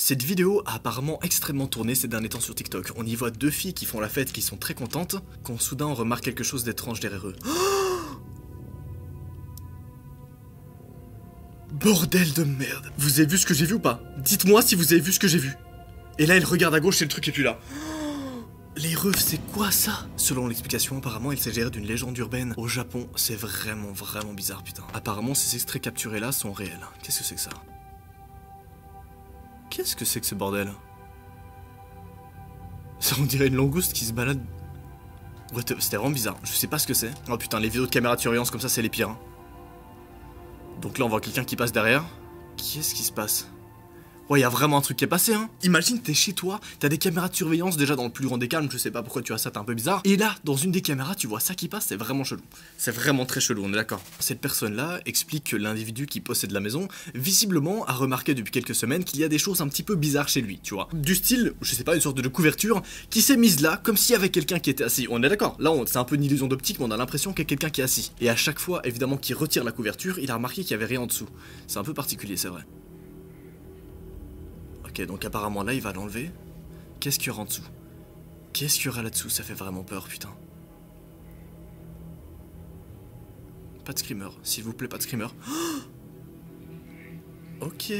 Cette vidéo a apparemment extrêmement tourné ces derniers temps sur TikTok. On y voit deux filles qui font la fête, qui sont très contentes, quand soudain on remarque quelque chose d'étrange derrière eux. Bordel de merde. Vous avez vu ce que j'ai vu ou pas? Dites-moi si vous avez vu ce que j'ai vu. Et là, elle regarde à gauche et le truc est plus là. Les refs, c'est quoi ça? Selon l'explication, apparemment, il s'agirait d'une légende urbaine. Au Japon, c'est vraiment bizarre, putain. Apparemment, ces extraits capturés là sont réels. Qu'est-ce que c'est que ça? Qu'est-ce que c'est que ce bordel? Ça, on dirait une langouste qui se balade. C'était vraiment bizarre. Je sais pas ce que c'est. Oh putain, les vidéos de caméra de surveillance comme ça, c'est les pires. Hein. Donc là, on voit quelqu'un qui passe derrière. Qu'est-ce qui se passe? Ouais, y a vraiment un truc qui est passé, hein. Imagine, t'es chez toi, t'as des caméras de surveillance, déjà dans le plus grand des calmes, je sais pas pourquoi tu as ça, t'es un peu bizarre. Et là, dans une des caméras, tu vois ça qui passe, c'est vraiment chelou. C'est vraiment très chelou, on est d'accord. Cette personne-là explique que l'individu qui possède la maison, visiblement, a remarqué depuis quelques semaines qu'il y a des choses un petit peu bizarres chez lui, tu vois. Du style, je sais pas, une sorte de couverture qui s'est mise là, comme s'il y avait quelqu'un qui était assis. On est d'accord, là, c'est un peu une illusion d'optique, mais on a l'impression qu'il y a quelqu'un qui est assis. Et à chaque fois, évidemment, qu'il retire la couverture, il a remarqué qu'il y avait rien en dessous. C'est un peu particulier, c'est vrai. Ok, donc apparemment là il va l'enlever. Qu'est-ce qu'il y aura en dessous? Qu'est-ce qu'il y aura là-dessous? Ça fait vraiment peur, putain. Pas de screamer, s'il vous plaît, pas de screamer. Ok.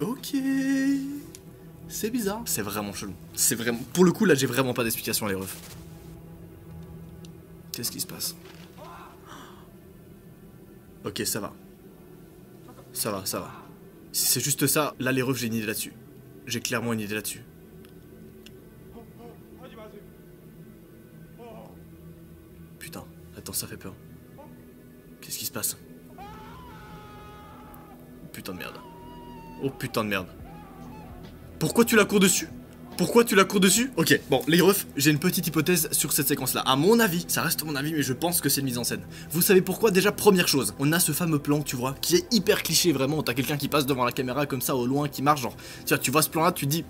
Ok. C'est bizarre. C'est vraiment chelou. C'est vraiment... Pour le coup, là, j'ai vraiment pas d'explication, les refs. Qu'est-ce qui se passe? Ok, ça va. Ça va, ça va. Si c'est juste ça, là les refs j'ai une idée là-dessus. J'ai clairement une idée là-dessus. Putain, attends, ça fait peur. Qu'est-ce qui se passe? Putain de merde. Oh putain de merde. Pourquoi tu la cours dessus? Pourquoi tu la cours dessus? Ok, bon, les refs, j'ai une petite hypothèse sur cette séquence-là. À mon avis, ça reste mon avis, mais je pense que c'est une mise en scène. Vous savez pourquoi? Déjà, première chose, on a ce fameux plan, tu vois, qui est hyper cliché, vraiment. T'as quelqu'un qui passe devant la caméra comme ça, au loin, qui marche, genre... Tu vois ce plan-là, tu te dis...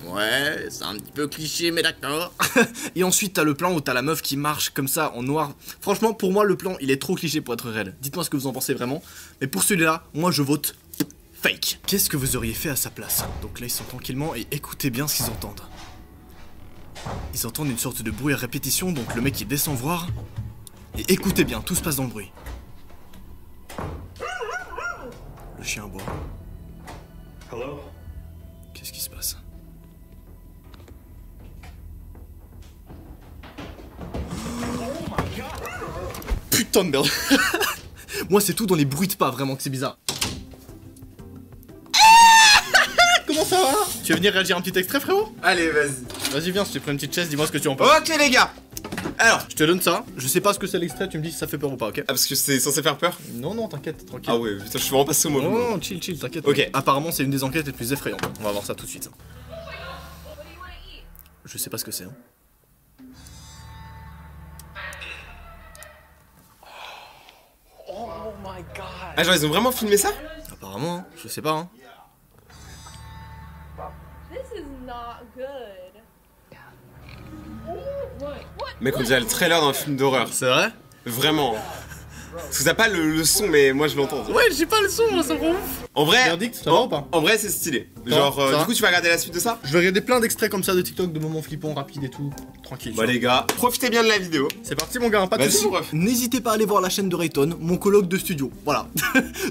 Ouais, c'est un petit peu cliché, mais d'accord. Et ensuite, t'as le plan où t'as la meuf qui marche comme ça, en noir. Franchement, pour moi, le plan, il est trop cliché pour être réel. Dites-moi ce que vous en pensez vraiment. Mais pour celui-là, moi, je vote... fake. Qu'est-ce que vous auriez fait à sa place? Donc là ils sont tranquillement et écoutez bien ce qu'ils entendent. Ils entendent une sorte de bruit à répétition, donc le mec il descend voir. Et écoutez bien, tout se passe dans le bruit. Le chien aboie. Hello? Qu'est-ce qui se passe? Putain de merde. Moi c'est tout dans les bruits de pas vraiment que c'est bizarre. Comment ça va? Tu veux venir réagir à un petit extrait, frérot? Allez, vas-y. Vas-y, viens, je t'ai pris une petite chaise, dis-moi ce que tu en penses. Ok, les gars. Alors, Je te donne ça, je sais pas ce que c'est l'extrait, tu me dis si ça fait peur ou pas, ok? ah, parce que c'est censé faire peur? Non, non, t'inquiète, tranquille. Ah ouais, putain, je suis vraiment passé au mauvais moment. Non, chill, chill, t'inquiète. Ok. Apparemment, c'est une des enquêtes les plus effrayantes. On va voir ça tout de suite. Je sais pas ce que c'est. Hein. Oh my god. Ah, genre, ils ont vraiment filmé ça? Apparemment, hein. Je sais pas. Hein. This is not good. Mec, on dirait le trailer d'un film d'horreur. C'est vrai? Vraiment. Parce que t'as pas le son, mais moi je l'entends. Ouais, j'ai pas le son, moi, ça me rend ouf. En vrai, Verdict, ça va ou pas? en vrai, c'est stylé. Ça Genre, va, ça va du coup, tu vas regarder la suite de ça? Je vais regarder plein d'extraits comme ça de TikTok, de moments flippants, rapides et tout. Tranquille. Bah, les gars, profitez bien de la vidéo. C'est parti mon gars, pas de Vas-y, soucis. mon ref. N'hésitez pas à aller voir la chaîne de Rayton, mon coloc de studio, voilà.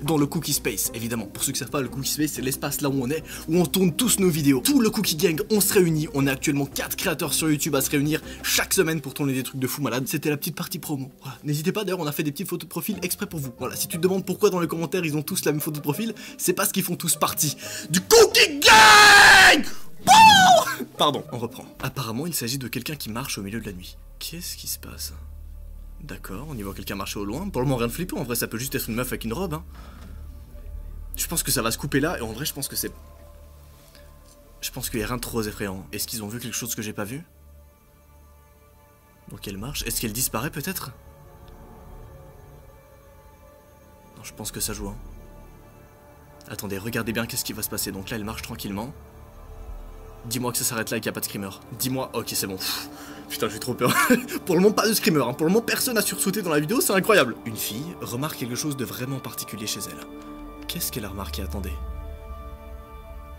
Dans le Cookie Space, évidemment. Pour ceux qui savent pas, le Cookie Space, c'est l'espace là où on est, où on tourne tous nos vidéos. Tout le Cookie Gang, on se réunit. On est actuellement 4 créateurs sur YouTube à se réunir chaque semaine pour tourner des trucs de fou malade. C'était la petite partie promo. Voilà. N'hésitez pas, d'ailleurs, on a fait des petites photos de profil exprès pour vous. Voilà, si tu te demandes pourquoi dans les commentaires ils ont tous la même photo de profil, c'est parce qu'ils font tous partie du Cookie Gang. Pardon, on reprend. Apparemment, il s'agit de quelqu'un qui marche au milieu de la nuit. Qu'est-ce qui se passe? D'accord, on y voit quelqu'un marcher au loin. Pour le moment, rien de flippant. En vrai, ça peut juste être une meuf avec une robe. Hein. Je pense que ça va se couper là. Et en vrai, je pense que c'est... Je pense qu'il y a rien de trop effrayant. Est-ce qu'ils ont vu quelque chose que j'ai pas vu? Donc elle marche. Est-ce qu'elle disparaît peut-être? Non, je pense que ça joue. Hein. Attendez, regardez bien qu'est-ce qui va se passer. Donc là, elle marche tranquillement. Dis-moi que ça s'arrête là et qu'il n'y a pas de screamer. Dis-moi, ok c'est bon. Pff, putain j'ai trop peur. Pour le moment pas de screamer, hein. Pour le moment personne n'a sursauté dans la vidéo, c'est incroyable. Une fille remarque quelque chose de vraiment particulier chez elle. Qu'est-ce qu'elle a remarqué? Attendez.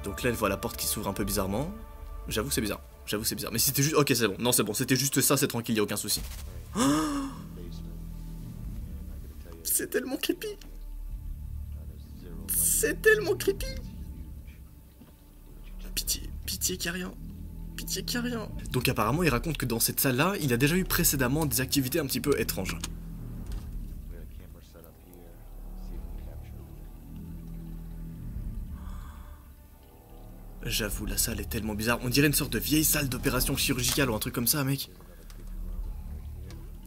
Donc là, elle voit la porte qui s'ouvre un peu bizarrement. J'avoue que c'est bizarre. J'avoue que c'est bizarre. Mais c'était juste... Ok, c'est bon. Non, c'est bon. C'était juste ça, c'est tranquille, y a aucun souci. Oh, c'est tellement creepy. C'est tellement creepy. Pitié, pitié qu'il y a rien. Pitié qu'il y a rien. Donc apparemment, il raconte que dans cette salle-là, il a déjà eu précédemment des activités un petit peu étranges. J'avoue, la salle est tellement bizarre. On dirait une sorte de vieille salle d'opération chirurgicale ou un truc comme ça, mec.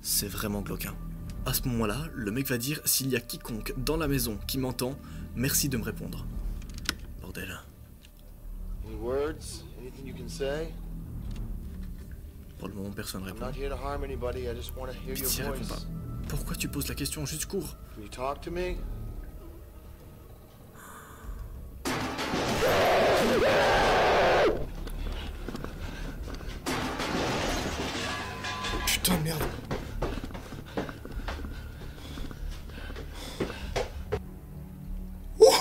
C'est vraiment glauque, hein. À ce moment-là, le mec va dire, s'il y a quiconque dans la maison qui m'entend, merci de me répondre. Bordel. Any words? Anything you can say? Pour le moment, personne ne I'm répond. not here to harm anybody. I just want to hear Pitié, your réponds pas. voice. Pourquoi tu poses la question? Juste cours. Can you talk to me? Putain de merde. Oh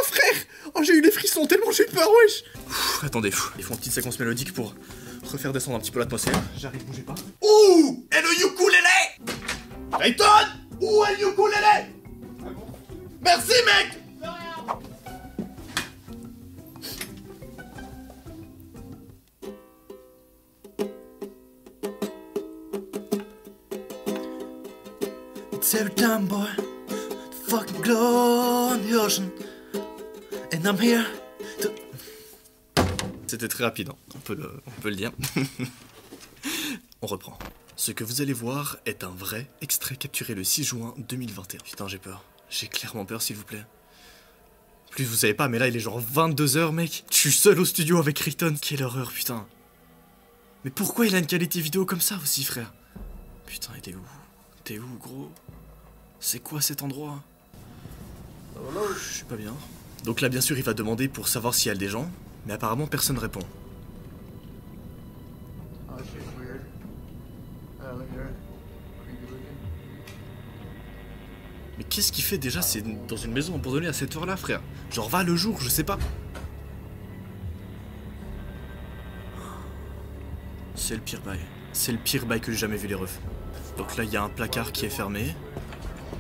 frère! Oh j'ai eu les frissons tellement j'ai eu peur, wesh! Attendez, il faut une petite séquence mélodique pour refaire descendre un petit peu l'atmosphère. J'arrive, bougez pas. Ouh! Et le ukulélé! Rayton! Où est le ukulélé? Merci mec! It's every time, boy. Fucking glow on the ocean. And I'm here to... C'était très rapide, hein. on peut le dire. On reprend. Ce que vous allez voir est un vrai extrait capturé le 6 juin 2021. Putain, j'ai peur. J'ai clairement peur, s'il vous plaît. Plus vous savez pas, mais là il est genre 22h, mec. Je suis seul au studio avec Rayton. Quelle horreur, putain. Mais pourquoi il a une qualité vidéo comme ça aussi, frère? Putain, il est où? T'es où, gros? C'est quoi cet endroit? Je suis pas bien. Donc là, bien sûr, il va demander pour savoir s'il y a des gens, mais apparemment, personne répond. Oh, shit's weird. Look at her. Creepy looking. Mais qu'est-ce qu'il fait déjà? C'est dans une maison abandonnée à cette heure-là, frère. Genre, va le jour, je sais pas. C'est le pire bail. C'est le pire bail que j'ai jamais vu, les refs. Donc là, il y a un placard qui est fermé.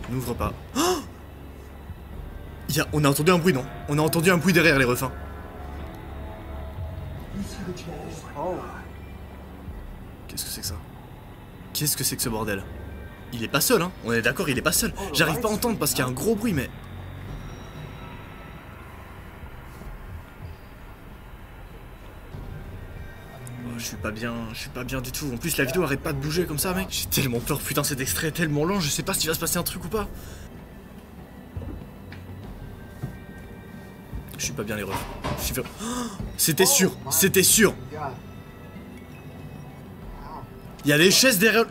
N'ouvre pas. Oh! On a entendu un bruit, non? On a entendu un bruit derrière, les refs. Hein. Qu'est-ce que c'est que ça? Qu'est-ce que c'est que ce bordel? Il est pas seul, hein? On est d'accord, il est pas seul. J'arrive pas à entendre parce qu'il y a un gros bruit, mais... Oh, je suis pas bien du tout. En plus, la vidéo arrête pas de bouger comme ça, mec. J'ai tellement peur, putain, cet extrait est tellement lent, je sais pas s'il va se passer un truc ou pas. Je suis pas bien, les refs. Je suis... C'était sûr, c'était sûr. Il y a des chaises derrière...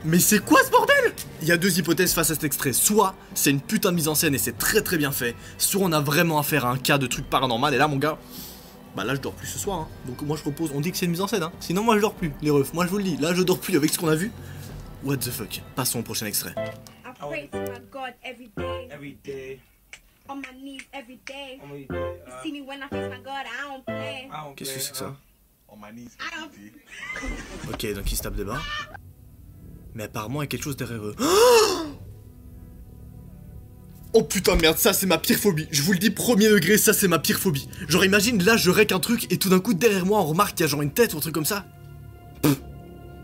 Mais c'est quoi ce bordel? Il y a deux hypothèses face à cet extrait. Soit c'est une putain de mise en scène et c'est très très bien fait. Soit on a vraiment affaire à un cas de truc paranormal. Et là, mon gars... Bah là je dors plus ce soir, hein. Donc moi je propose, on dit que c'est une mise en scène, hein. Sinon moi je dors plus, les refs, moi je vous le dis, là je dors plus avec ce qu'on a vu. What the fuck. Passons au prochain extrait. I pray to my God every day. Every day. On my knees every day. Every You day. see me when I face my God, I don't play. I don't Qu'est-ce que play, c'est que ça? On my knees. I don't. Ok, donc il se tape des barres. Mais apparemment il y a quelque chose derrière eux. Oh putain de merde, ça c'est ma pire phobie. Je vous le dis, premier degré, ça c'est ma pire phobie. Genre imagine, là je rec un truc et tout d'un coup derrière moi on remarque qu'il y a genre une tête ou un truc comme ça.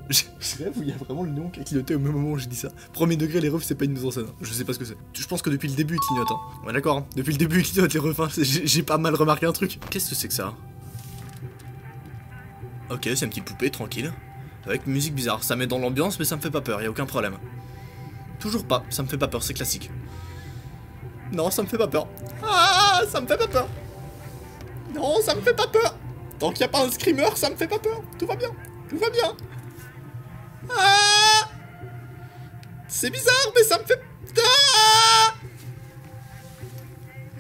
Je rêve où il y a vraiment le néon qui a clignoté au même moment où j'ai dit ça. Premier degré, les refs c'est pas une mise en scène, hein. Je sais pas ce que c'est. Je pense que depuis le début il clignote, hein. Ouais d'accord, hein. Depuis le début il clignote les refs, hein. J'ai pas mal remarqué un truc. Qu'est-ce que c'est que ça? Ok, c'est une petite poupée, tranquille. Avec une musique bizarre, ça met dans l'ambiance mais ça me fait pas peur, y a aucun problème. Toujours pas, ça me fait pas peur, c'est classique. Non, ça me fait pas peur. Ah, ça me fait pas peur. Non, ça me fait pas peur. Tant qu'il n'y a pas un screamer, ça me fait pas peur. Tout va bien. Tout va bien. Ah, c'est bizarre, mais ça me fait... Ah,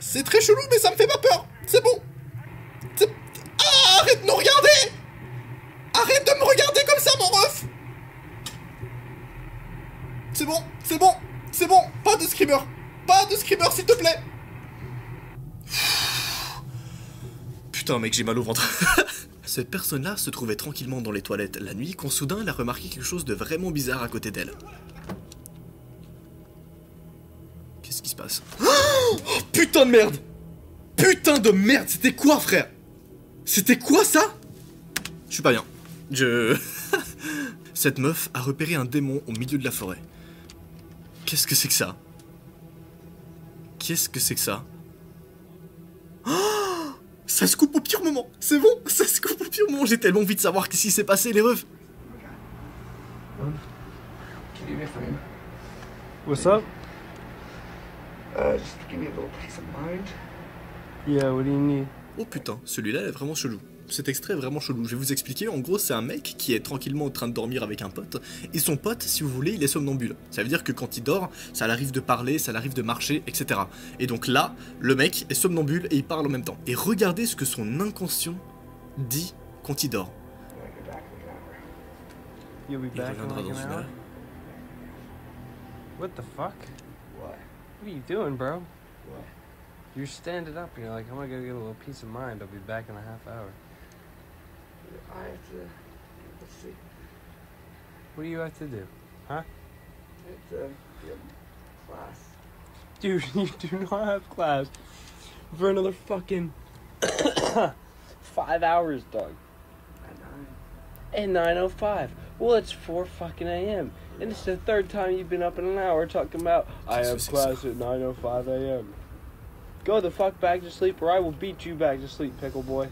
c'est très chelou, mais ça me fait pas peur. C'est bon. Ah, arrête de me regarder. Arrête de me regarder comme ça, mon ref. C'est bon, c'est bon, c'est bon. Pas de screamer. Pas de screamer, s'il te plaît. putain mec, j'ai mal au ventre. Cette personne-là se trouvait tranquillement dans les toilettes la nuit quand soudain elle a remarqué quelque chose de vraiment bizarre à côté d'elle. Qu'est-ce qui se passe? Oh putain de merde! Putain de merde, c'était quoi frère? C'était quoi ça? Je suis pas bien. Cette meuf a repéré un démon au milieu de la forêt. Qu'est-ce que c'est que ça? Qu'est-ce que c'est que ça? Oh, ça se coupe au pire moment. C'est bon, ça se coupe au pire moment. J'ai tellement envie de savoir qu'est-ce qui s'est passé les refs. Can you do me a favor? What's up? Just give me a little peace of mind. Yeah, what do you need? Oh putain, celui-là est vraiment chelou. Cet extrait est vraiment chelou. Je vais vous expliquer. En gros, c'est un mec qui est tranquillement en train de dormir avec un pote. Et son pote, si vous voulez, il est somnambule. Ça veut dire que quand il dort, ça l'arrive de parler, ça l'arrive de marcher, etc. Et donc là, le mec est somnambule et il parle en même temps. Et regardez ce que son inconscient dit quand il dort. You'll be Il back in reviendra like dans an une hour? heure. What the fuck? What? What are you doing, bro? What? You're standing up and you're like, I'm gonna go get a little peace of mind. I'll be back in a half hour. I have to. Let's see. What do you have to do? I have to get class. Dude, you do not have class for another fucking 5 hours, dog. At 9. At 9:05. Well, it's 4 fucking a.m. And it's the third time you've been up in an hour talking about, I have class at 9:05 a.m. Go the fuck back to sleep or I will beat you back to sleep, pickle boy.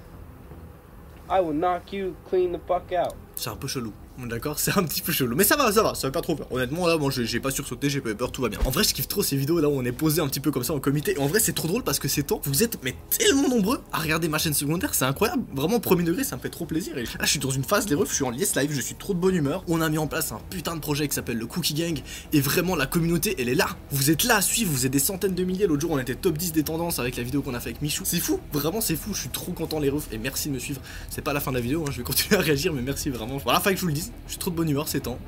I will knock you clean the fuck out. C'est un peu chelou. D'accord, c'est un petit peu chelou. Mais ça va, ça fait pas trop peur. Honnêtement, là, moi, j'ai pas sursauté, j'ai pas eu peur, tout va bien. En vrai, je kiffe trop ces vidéos là où on est posé un petit peu comme ça en comité. Et en vrai, c'est trop drôle parce que ces temps, vous êtes mais tellement nombreux à regarder ma chaîne secondaire, c'est incroyable. Vraiment, premier degré, ça me fait trop plaisir. Et là, je suis dans une phase, les refs, je suis en liesse live, je suis trop de bonne humeur. On a mis en place un putain de projet qui s'appelle le Cookie Gang. Et vraiment, la communauté, elle est là. Vous êtes là à suivre, vous êtes des centaines de milliers. L'autre jour, on était top 10 des tendances avec la vidéo qu'on a fait avec Michou. C'est fou, vraiment, c'est fou. Je suis trop content, les refs. Et merci de me suivre. C'est pas la fin de la vidéo, hein, je vais continuer à réagir, mais merci vraiment. Voilà, fallait que je vous le dise. Je suis trop de bonne humeur ces temps.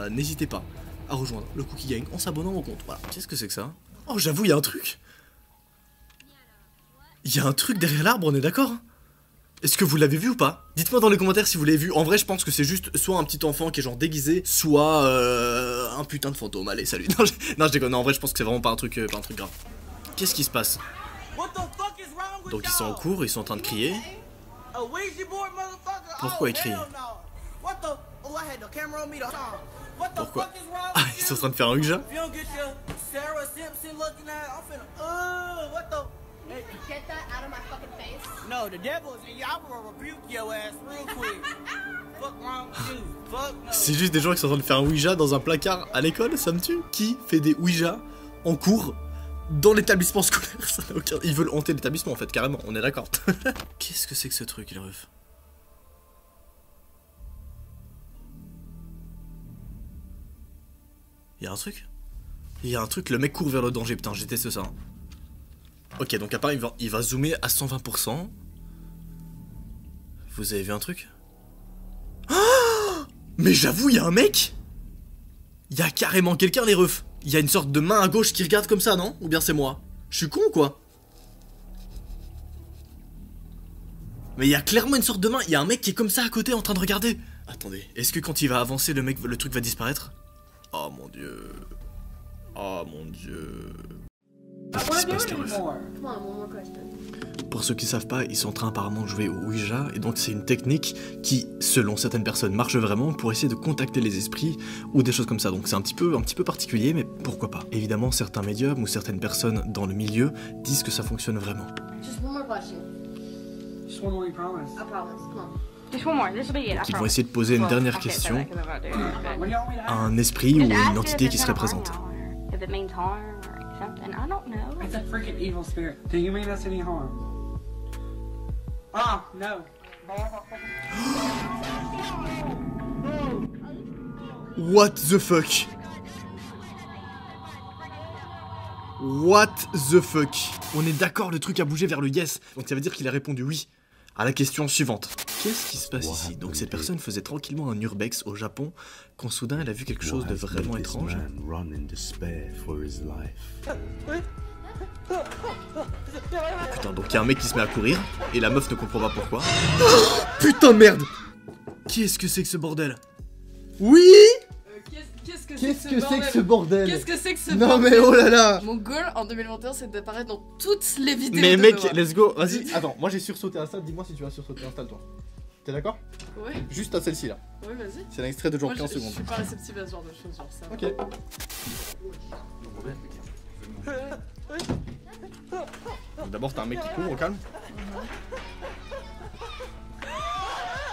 N'hésitez pas à rejoindre le Cookie Gang en s'abonnant au compte. Voilà. Qu'est-ce que c'est que ça? Oh, j'avoue, il y a un truc. Il y a un truc derrière l'arbre, on est d'accord? Est-ce que vous l'avez vu ou pas? Dites-moi dans les commentaires si vous l'avez vu. En vrai, je pense que c'est juste soit un petit enfant qui est genre déguisé, soit un putain de fantôme. Allez, salut. Non, je déconne. Non, en vrai, je pense que c'est vraiment pas un truc grave. Qu'est-ce qui se passe? Donc ils sont en cours, ils sont en train de crier. Pourquoi ils crient? Pourquoi? Ah, ils sont en train de faire un Ouija? Get that out of my fucking face. No, the devil is in you. I will rebuke your ass real quick. Fuck wrong with you. Fuck no. C'est juste des gens qui sont en train de faire un Ouija dans un placard à l'école, ça me tue. Qui fait des Ouija en cours dans l'établissement scolaire? Ça n'a aucun... Ils veulent hanter l'établissement en fait, carrément, on est d'accord. Qu'est-ce que c'est que ce truc, les refs? Il y a un truc? Il y a un truc, le mec court vers le danger, putain, j'ai testé ça. Ok, donc apparemment il va zoomer à 120%. Vous avez vu un truc? Oh, mais j'avoue, il y a un mec. Il y a carrément quelqu'un, les refs. Il y a une sorte de main à gauche qui regarde comme ça, non? Ou bien c'est moi? Je suis con ou quoi? Mais il y a clairement une sorte de main. Il y a un mec qui est comme ça à côté en train de regarder. Attendez, est-ce que quand il va avancer, le truc va disparaître? Oh mon dieu. Oh mon dieu. Qu'est-ce qui se passe, les refs? Come on, one more question. Pour ceux qui savent pas, ils sont en train apparemment de jouer au Ouija, et donc c'est une technique qui, selon certaines personnes, marche vraiment pour essayer de contacter les esprits ou des choses comme ça. Donc c'est un petit peu particulier, mais pourquoi pas. Évidemment, certains médiums ou certaines personnes dans le milieu disent que ça fonctionne vraiment. Just one more question. Just one more, you promise. I promise. Come on. Just one more. This will be it. I Donc ils vont promise. essayer de poser une dernière I can't say question that 'cause I'm about to do it, but- What do you want me to à ask? un esprit ou Just une ask entité if qui it's serait gonna harm présente. y'all, or if it means harm or something. I don't know. It's a freaking evil spirit. Do you mean us any harm? Ah, no. What the fuck? What the fuck? On est d'accord, le truc a bougé vers le yes. Donc ça veut dire qu'il a répondu oui à la question suivante. Qu'est-ce qui se passe ici? Donc cette personne faisait tranquillement un urbex au Japon quand soudain elle a vu quelque chose de vraiment étrange. Putain, donc il y a un mec qui se met à courir, et la meuf ne comprend pas pourquoi. Oh, putain de merde! Qu'est-ce que c'est que ce bordel? Oui! Qu'est-ce que Qu'est-ce que c'est que ce bordel? Qu'est-ce que c'est que ce Non bordel? mais oh là là! Mon goal en 2021 c'est d'apparaître dans toutes les vidéos Mais de mec, Noah. let's go, vas-y. Attends, moi j'ai sursauté Insta, dis-moi si tu vas sursauter, installe-toi. T'es d'accord? Ouais, Juste à celle-ci là. ouais, vas-y. C'est un extrait de genre Moi 15 je secondes. suis pas réceptive à ce genre de choses, genre ça. Ok. D'abord t'as un mec qui court au calme.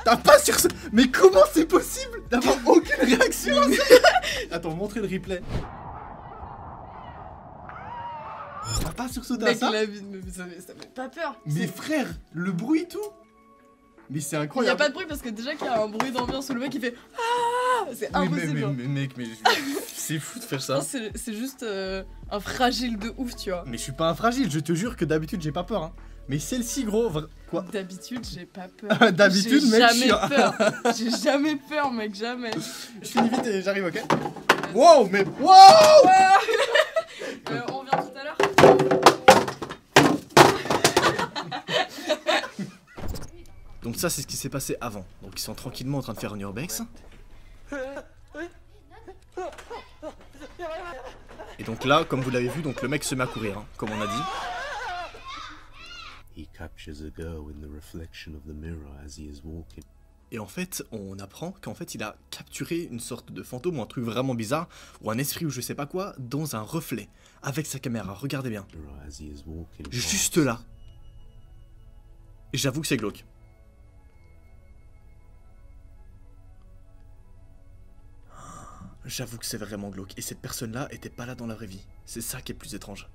T'as pas sur ce... Mais comment c'est possible d'avoir aucune réaction à ça? Attends, montrez le replay. T'as pas sursauté à Mec, ça? la vie, mais ça fait pas peur. Mais frère, le bruit et tout. Mais c'est Il y a incroyable. pas de bruit parce que déjà qu'il y a un bruit d'ambiance où le mec il fait ah, c'est impossible. Genre. mais mec, mais c'est fou de faire ça. Non, c'est juste un fragile de ouf, tu vois. Mais je suis pas un fragile, je te jure que d'habitude j'ai pas peur hein. Mais celle-ci gros, quoi? D'habitude, j'ai pas peur. D'habitude, j'ai mec, je jamais suis peur. J'ai jamais peur, mec, jamais. Je finis vite et j'arrive, ok? Wow, mais wow! On revient tout à l'heure. Donc ça c'est ce qui s'est passé avant. Donc ils sont tranquillement en train de faire un urbex. Et donc là, comme vous l'avez vu, donc le mec se met à courir, hein, comme on a dit. He captures a girl in the reflection of the mirror as he is walking. Et en fait, on apprend qu'en fait il a capturé une sorte de fantôme ou un truc vraiment bizarre, ou un esprit ou je sais pas quoi, dans un reflet, avec sa caméra, regardez bien. As he is walking Juste là. Et j'avoue que c'est glauque. J'avoue que c'est vraiment glauque. Et cette personne-là était pas là dans la vraie vie. C'est ça qui est plus étrange.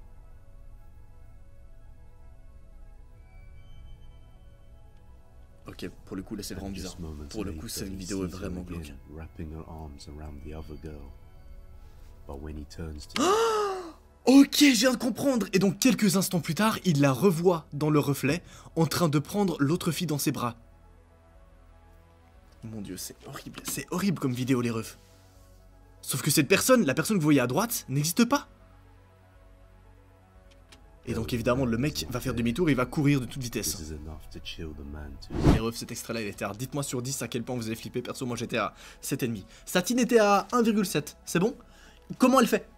Ok, pour le coup, là c'est vraiment bizarre. Pour le coup, cette vidéo est vraiment glauque. Ok, je viens de comprendre. Et donc quelques instants plus tard, il la revoit dans le reflet, en train de prendre l'autre fille dans ses bras. Mon dieu, c'est horrible. C'est horrible comme vidéo, les refs. Sauf que cette personne, la personne que vous voyez à droite, n'existe pas. Et donc évidemment, le mec va faire demi-tour et il va courir de toute vitesse. Les refs, cet extrait-là, il était à... Dites-moi sur 10 à quel point vous avez flippé. Perso, moi j'étais à 7,5. Satine était à 1,7. C'est bon? Comment elle fait?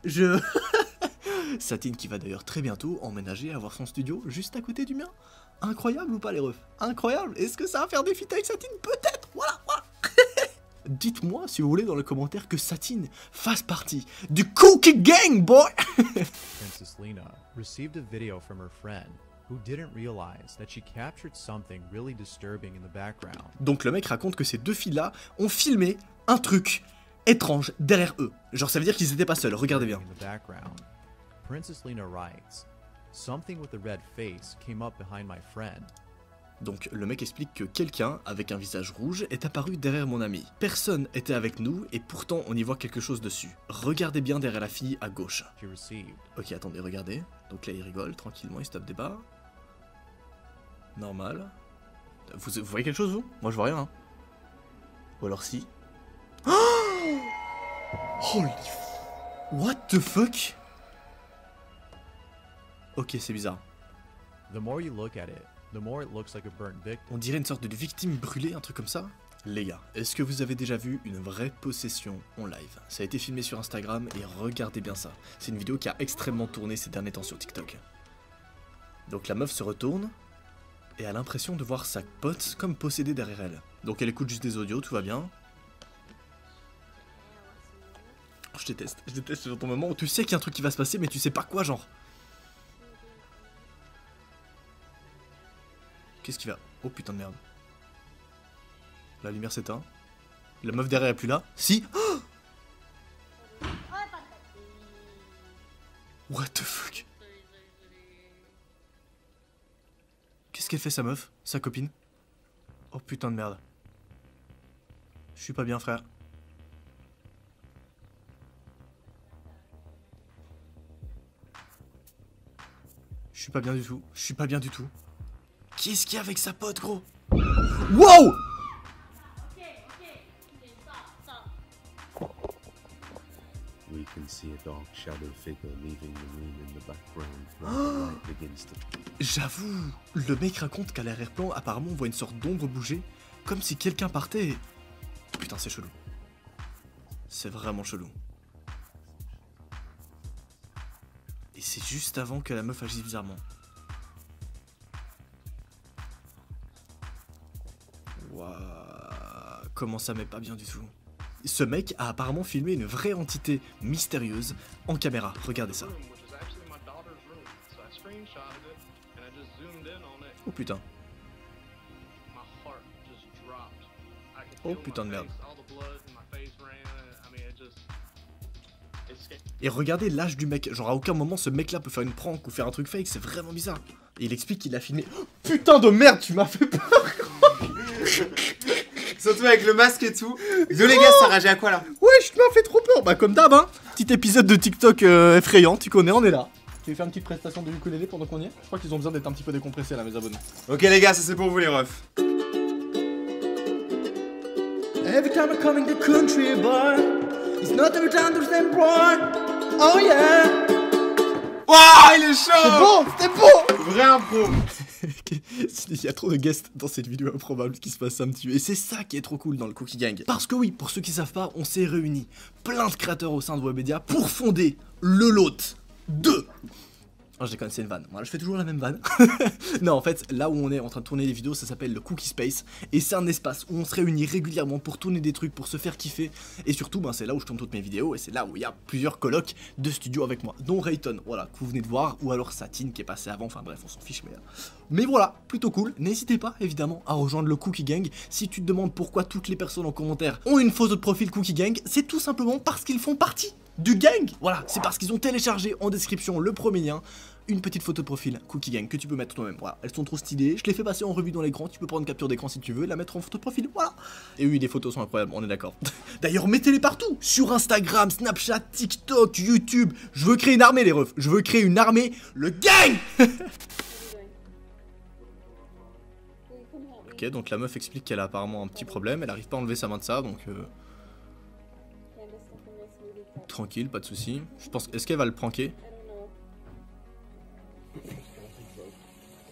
Satine qui va d'ailleurs très bientôt emménager, avoir son studio juste à côté du mien. Incroyable ou pas, les refs? Incroyable. Est-ce que ça va faire des feats avec Satine? Peut-être. Voilà. Dites-moi si vous voulez dans les commentaires que Satine fasse partie du Cookie Gang, boy. Princess Lena received a video from her friend who didn't realize that she captured something really disturbing in the background. Donc le mec raconte que ces deux filles-là ont filmé un truc étrange derrière eux. Genre ça veut dire qu'ils étaient pas seuls, regardez bien. In the background, Princess Lena writes, "Something with a red face came up behind my friend." Donc le mec explique que quelqu'un avec un visage rouge est apparu derrière mon ami. Personne était avec nous et pourtant on y voit quelque chose dessus. Regardez bien derrière la fille à gauche. Ok, attendez, regardez. Donc là il rigole tranquillement, il se tape des barres. Normal. Vous voyez quelque chose vous? Moi je vois rien. Hein. Ou alors si. Oh Holy What the fuck? Ok, c'est bizarre. The more you look at it, the more it looks like a burnt victim. On dirait une sorte de victime brûlée, un truc comme ça. Les gars, est-ce que vous avez déjà vu une vraie possession en live? Ça a été filmé sur Instagram et regardez bien ça. C'est une vidéo qui a extrêmement tourné ces derniers temps sur TikTok. Donc la meuf se retourne et a l'impression de voir sa pote comme possédée derrière elle. Donc elle écoute juste des audios, tout va bien. Oh, je déteste ce genre de moment où tu sais qu'il y a un truc qui va se passer mais tu sais pas quoi genre. Qu'est-ce qui va? Oh putain de merde. La lumière s'éteint. La meuf derrière est plus là. Si. Oh What the fuck? Qu'est-ce qu'elle fait sa meuf? Sa copine? Oh putain de merde. Je suis pas bien frère. Je suis pas bien du tout. Je suis pas bien du tout. Qu'est-ce qu'il y a avec sa pote, gros? Wow! We can see a dark shadow figure leaving the room in the background while the light begins to... J'avoue, le mec raconte qu'à l'arrière-plan, apparemment on voit une sorte d'ombre bouger, comme si quelqu'un partait et... Putain, c'est chelou. C'est vraiment chelou. Et c'est juste avant que la meuf agisse bizarrement. Waouh, comment ça m'est pas bien du tout. Ce mec a apparemment filmé une vraie entité mystérieuse en caméra. Regardez ça. Oh putain. Oh putain de merde. Et regardez l'âge du mec. Genre à aucun moment ce mec là peut faire une prank ou faire un truc fake. C'est vraiment bizarre. Et il explique qu'il a filmé. Oh, putain de merde, tu m'as fait peur. Surtout avec le masque et tout. Désolé les gars, ça réagit à quoi là? Ouais, je m'as fait trop peur. Bah comme d'hab hein. Petit épisode de TikTok effrayant, tu connais, on est là. Tu veux faire une petite prestation de ukulélé pendant qu'on y est? Je crois qu'ils ont besoin d'être un petit peu décompressés là, mes abonnés. Ok les gars, ça c'est pour vous les refs. Every time I come in the country, boy, it's not every time the same boy. Oh yeah. Waouh, il est chaud. C'était beau. Vrai impro. Il y a trop de guests dans cette vidéo improbable qui se passe à me tuer. Et c'est ça qui est trop cool dans le Cookie Gang. Parce que oui, pour ceux qui savent pas, on s'est réunis plein de créateurs au sein de Webedia pour fonder le lot 2. Oh, je déconne, c'est une vanne. Voilà, je fais toujours la même vanne. Non, en fait, là où on est en train de tourner les vidéos, ça s'appelle le Cookie Space. Et c'est un espace où on se réunit régulièrement pour tourner des trucs, pour se faire kiffer. Et surtout, ben, c'est là où je tourne toutes mes vidéos. Et c'est là où il y a plusieurs colocs de studio avec moi. Dont Rayton, voilà, que vous venez de voir. Ou alors Satine qui est passé avant. Enfin bref, on s'en fiche. Mais voilà, plutôt cool. N'hésitez pas, évidemment, à rejoindre le Cookie Gang. Si tu te demandes pourquoi toutes les personnes en commentaire ont une photo de profil Cookie Gang, c'est tout simplement parce qu'ils font partie du gang. Voilà, c'est parce qu'ils ont téléchargé en description le premier lien une petite photo de profil Cookie Gang que tu peux mettre toi-même. Voilà, elles sont trop stylées. Je les fais passer en revue dans l'écran. Tu peux prendre une capture d'écran si tu veux, la mettre en photo de profil. Voilà. Et oui, les photos sont incroyables, on est d'accord. D'ailleurs, mettez-les partout. Sur Instagram, Snapchat, TikTok, YouTube. Je veux créer une armée, les refs. Je veux créer une armée. Le gang. Ok, donc la meuf explique qu'elle a apparemment un petit problème. Elle arrive pas à enlever sa main de ça, donc... Tranquille, pas de soucis. Je pense... Est-ce qu'elle va le pranker?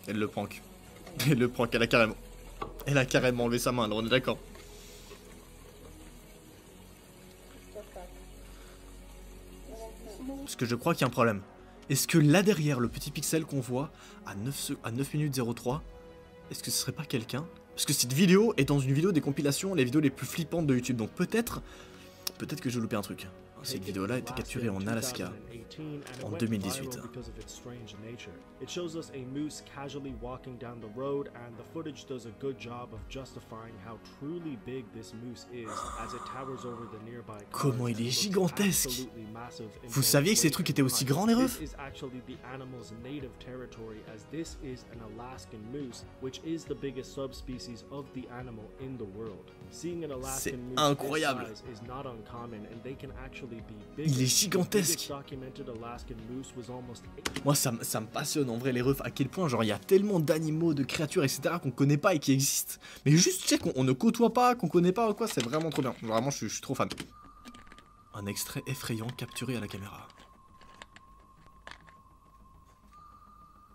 Elle le prank. Elle le prank, elle a carrément enlevé sa main, alors on est d'accord. Parce que je crois qu'il y a un problème. Est-ce que là derrière, le petit pixel qu'on voit à 9 minutes 03, est-ce que ce serait pas quelqu'un? Parce que cette vidéo est dans une vidéo des compilations, les vidéos les plus flippantes de YouTube, donc peut-être que j'ai loupé un truc. Cette vidéo-là a été capturée en Alaska en 2018. It shows us a moose casually walking down the road, and the footage does a good job of justifying how truly big this moose is as it towers over the nearby cars. Comment il est gigantesque! Vous saviez que ces trucs étaient aussi grands, les refs? This is actually the animal's native territory, as this is an Alaskan moose, which is the biggest subspecies of the animal in the world. Seeing an Alaskan moose incroyable. this size is not uncommon, and they can actually be big. Il est gigantesque. Documented Alaskan moose was almost... Moi, ça me passionne en vrai les refs, à quel point genre il y a tellement d'animaux, de créatures, etc. qu'on connaît pas et qui existent. Mais juste, tu sais, qu'on ne côtoie pas, qu'on connaît pas ou quoi, c'est vraiment trop bien. Vraiment, je suis trop fan. Un extrait effrayant capturé à la caméra.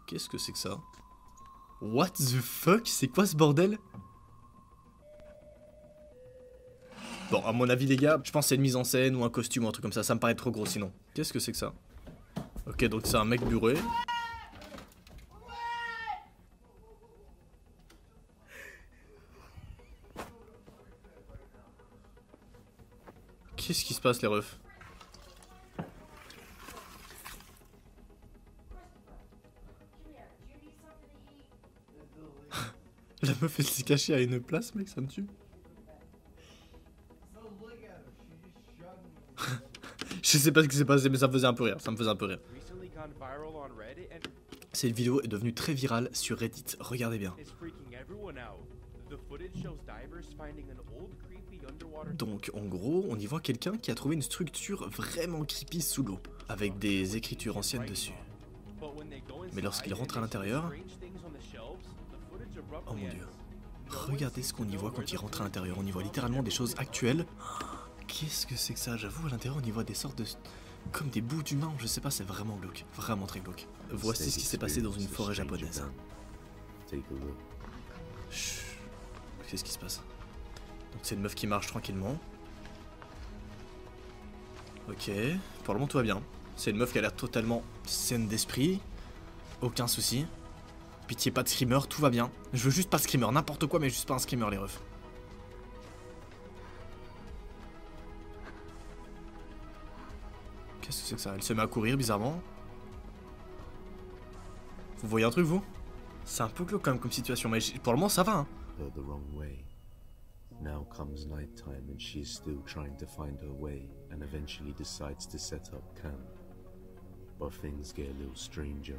Qu'est-ce que c'est que ça? What the fuck? C'est quoi ce bordel? Bon, à mon avis, les gars, je pense que c'est une mise en scène ou un costume ou un truc comme ça. Ça me paraît trop gros sinon. Qu'est-ce que c'est que ça? Ok, donc c'est un mec buré. Qu'est-ce qui se passe, les refs? La meuf, elle s'est cachée à une place, mec, ça me tue. Je sais pas ce qui s'est passé, mais ça me faisait un peu rire. Ça me faisait un peu rire. Cette vidéo est devenue très virale sur Reddit. Regardez bien. Donc, en gros, on y voit quelqu'un qui a trouvé une structure vraiment creepy sous l'eau, avec des écritures anciennes dessus. Mais lorsqu'il rentre à l'intérieur... Oh mon dieu. Regardez ce qu'on y voit quand il rentre à l'intérieur. On y voit littéralement des choses actuelles. Qu'est-ce que c'est que ça? J'avoue, à l'intérieur, on y voit des sortes comme des bouts d'humains, je sais pas, c'est vraiment glauque, vraiment très glauque. Voici ce qui s'est passé dans une forêt japonaise. Chut. Qu'est-ce qui se passe? Donc c'est une meuf qui marche tranquillement. Ok, pour le moment tout va bien. C'est une meuf qui a l'air totalement saine d'esprit. Aucun souci. Pitié, pas de screamer, tout va bien. Je veux juste pas de screamer, n'importe quoi, mais juste pas un screamer, les refs. Qu'est-ce que c'est que ça? Elle se met à courir bizarrement. Vous voyez un truc, vous? C'est un peu glauque quand même comme situation, mais pour le moment ça va, hein. The wrong way. Now comes nighttime and she's still trying to find her way and eventually decides to set up camp. But things get a little stranger.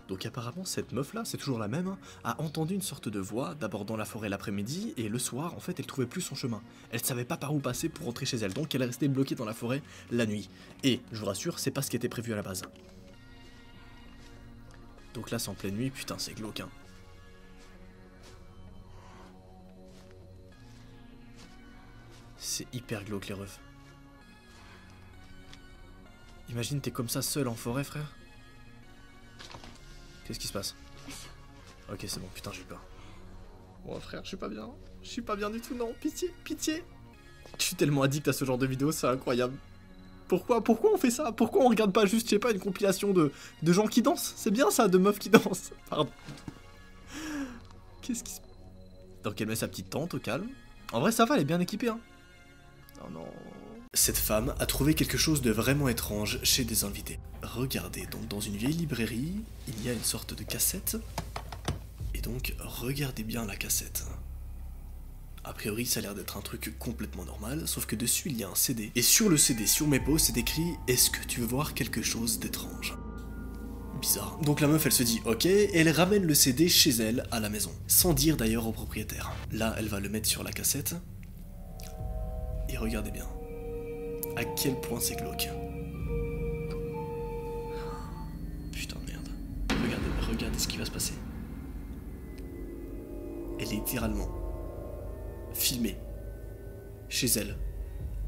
Donc apparemment cette meuf là, c'est toujours la même, hein, a entendu une sorte de voix, d'abord dans la forêt l'après-midi, et le soir en fait elle trouvait plus son chemin. Elle savait pas par où passer pour rentrer chez elle, donc elle est restée bloquée dans la forêt la nuit. Et, je vous rassure, c'est pas ce qui était prévu à la base. Donc là c'est en pleine nuit, putain c'est glauque, hein. C'est hyper glauque les refs. Imagine t'es comme ça seul en forêt, frère. Qu'est-ce qui se passe? Ok, c'est bon, putain, j'ai peur. Bon, frère, je suis pas bien. Je suis pas bien du tout, non. Pitié, pitié. Je suis tellement addict à ce genre de vidéos, c'est incroyable. Pourquoi on fait ça? Pourquoi on regarde pas juste, je sais pas, une compilation de gens qui dansent? C'est bien ça, de meufs qui dansent. Pardon. Qu'est-ce qui se... Donc elle met sa petite tente au calme. En vrai, ça va, elle est bien équipée, hein. Oh non... Cette femme a trouvé quelque chose de vraiment étrange chez des invités. Regardez, donc dans une vieille librairie, il y a une sorte de cassette. Et donc, regardez bien la cassette. A priori, ça a l'air d'être un truc complètement normal, sauf que dessus, il y a un CD. Et sur le CD, sur mes pots, c'est écrit « Est-ce que tu veux voir quelque chose d'étrange ?» Bizarre. Donc la meuf, elle se dit « Ok », et elle ramène le CD chez elle, à la maison. Sans dire d'ailleurs au propriétaire. Là, elle va le mettre sur la cassette. Et regardez bien. À quel point c'est glauque. Putain de merde. Regardez ce qui va se passer. Elle est littéralement filmée chez elle,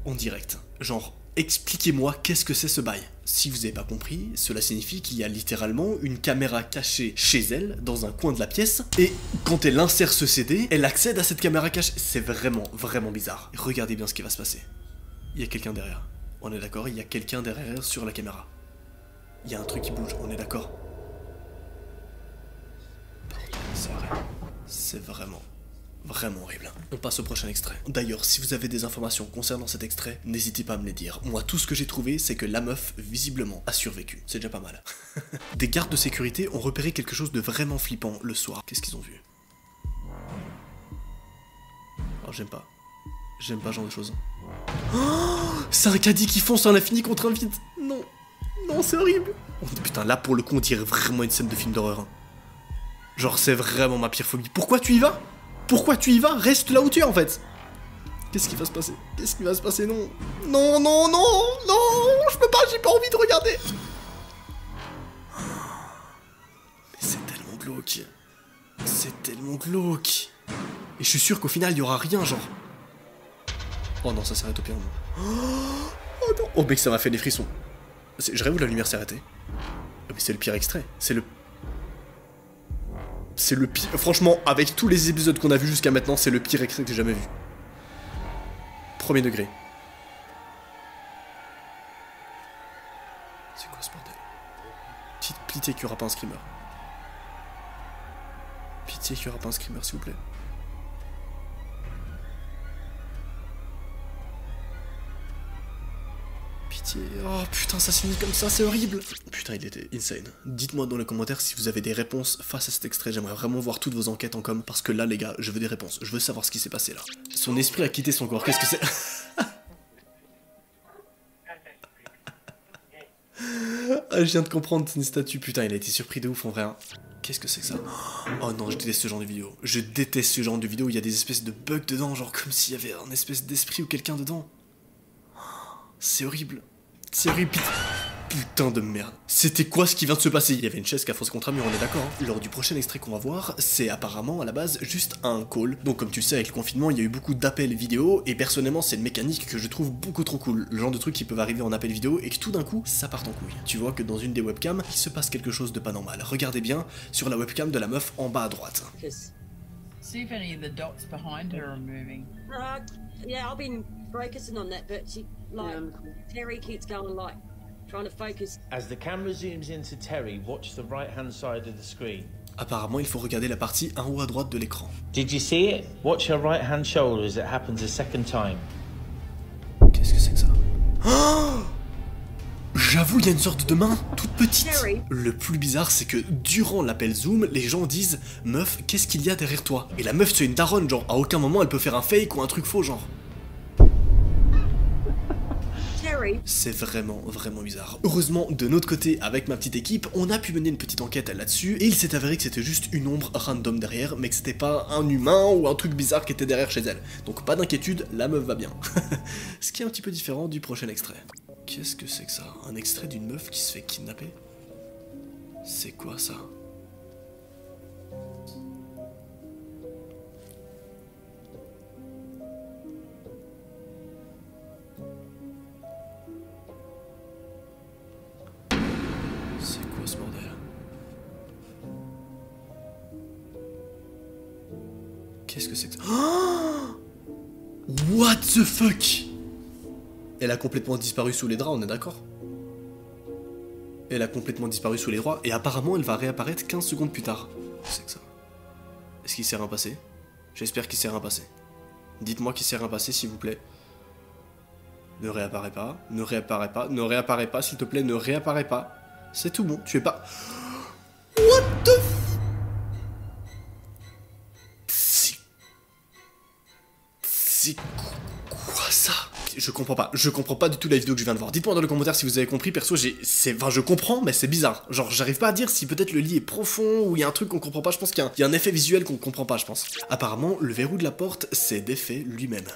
en direct. Genre, expliquez-moi qu'est-ce que c'est ce bail. Si vous avez pas compris, cela signifie qu'il y a littéralement une caméra cachée chez elle, dans un coin de la pièce, et quand elle insère ce CD, elle accède à cette caméra cachée. C'est vraiment, vraiment bizarre. Regardez bien ce qui va se passer. Il y a quelqu'un derrière. On est d'accord, il y a quelqu'un derrière sur la caméra. Il y a un truc qui bouge, on est d'accord. C'est vraiment, vraiment horrible. On passe au prochain extrait. D'ailleurs, si vous avez des informations concernant cet extrait, n'hésitez pas à me les dire. Moi, tout ce que j'ai trouvé, c'est que la meuf, visiblement, a survécu. C'est déjà pas mal. Des gardes de sécurité ont repéré quelque chose de vraiment flippant le soir. Qu'est-ce qu'ils ont vu? Alors, j'aime pas. J'aime pas ce genre de choses. Oh, c'est un caddie qui fonce à l'infini contre un vide. Non, non, c'est horrible. Oh, putain, là pour le coup, on dirait vraiment une scène de film d'horreur. Hein. Genre, c'est vraiment ma pire phobie. Pourquoi tu y vas? Pourquoi tu y vas? Reste là où tu es en fait. Qu'est-ce qui va se passer? Qu'est-ce qui va se passer? Non, non, non, non, non, je peux pas, j'ai pas envie de regarder. Mais c'est tellement glauque. C'est tellement glauque. Et je suis sûr qu'au final, il y aura rien, genre. Oh non, ça s'arrête au pire moment. Oh non. Oh mec, ça m'a fait des frissons. Je rêve où la lumière s'est arrêtée. Oh, mais c'est le pire extrait. C'est le pire. Franchement, avec tous les épisodes qu'on a vus jusqu'à maintenant, c'est le pire extrait que j'ai jamais vu. Premier degré. C'est quoi ce bordel? Pitié qu'il n'y aura pas un screamer. Pitié qu'il n'y aura pas un screamer, s'il vous plaît. Pitié. Oh putain, ça finit comme ça, c'est horrible. Putain, il était insane. Dites-moi dans les commentaires si vous avez des réponses face à cet extrait. J'aimerais vraiment voir toutes vos enquêtes en com. Parce que là, les gars, je veux des réponses. Je veux savoir ce qui s'est passé là. Son esprit a quitté son corps. Qu'est-ce que c'est? Ah, je viens de comprendre, c'est une statue. Putain, il a été surpris de ouf en vrai. Hein. Qu'est-ce que c'est que ça? Oh non, je déteste ce genre de vidéo. Je déteste ce genre de vidéo où il y a des espèces de bugs dedans. Genre comme s'il y avait un espèce d'esprit ou quelqu'un dedans. C'est horrible. C'est horrible. putain de merde. C'était quoi ce qui vient de se passer? Il y avait une chaise qui a foncé contre un mur, on est d'accord hein. Lors du prochain extrait qu'on va voir, c'est apparemment à la base juste un call. Donc comme tu le sais, avec le confinement, il y a eu beaucoup d'appels vidéo, et personnellement, c'est une mécanique que je trouve beaucoup trop cool. Le genre de trucs qui peuvent arriver en appel vidéo, et que tout d'un coup, ça part en couille. Tu vois que dans une des webcams, il se passe quelque chose de pas normal. Regardez bien sur la webcam de la meuf en bas à droite. See if any of the dots behind her are moving. Yeah, I've been focusing on that, but she, like, Terry keeps going, like, trying to focus. As the camera zooms into Terry, watch the right-hand side of the screen. Apparemment, il faut regarder la partie en haut à droite de l'écran. Did you see it? Watch her right-hand shoulder as it happens a second time. Qu'est-ce que c'est que ça? Oh, j'avoue, il y a une sorte de main toute petite. Le plus bizarre, c'est que durant l'appel Zoom, les gens disent « Meuf, qu'est-ce qu'il y a derrière toi ?» Et la meuf, c'est une daronne, genre, à aucun moment elle peut faire un fake ou un truc faux, genre. C'est vraiment, vraiment bizarre. Heureusement, de notre côté, avec ma petite équipe, on a pu mener une petite enquête là-dessus, et il s'est avéré que c'était juste une ombre random derrière, mais que c'était pas un humain ou un truc bizarre qui était derrière chez elle. Donc pas d'inquiétude, la meuf va bien. Ce qui est un petit peu différent du prochain extrait. Qu'est-ce que c'est que ça? Un extrait d'une meuf qui se fait kidnapper? C'est quoi ça? C'est quoi ce bordel? Qu'est-ce que c'est que ça? Oh, what the fuck? Elle a complètement disparu sous les draps, on est d'accord? Elle a complètement disparu sous les draps et apparemment elle va réapparaître 15 secondes plus tard. C'est que ça. Est-ce qu'il s'est rien passé? J'espère qu'il s'est rien passé. Dites-moi qu'il s'est rien passé s'il vous plaît. Ne réapparaît pas, ne réapparaît pas, ne réapparaît pas, s'il te plaît, ne réapparaît pas. C'est tout bon, tu es pas... What the f... C'est quoi ça? Je comprends pas du tout la vidéo que je viens de voir. Dites-moi dans les commentaires si vous avez compris, perso, enfin je comprends, mais c'est bizarre. Genre, j'arrive pas à dire si peut-être le lit est profond, ou il y a un truc qu'on comprend pas, je pense qu'il y a un effet visuel qu'on comprend pas, je pense. Apparemment, le verrou de la porte s'est défait lui-même.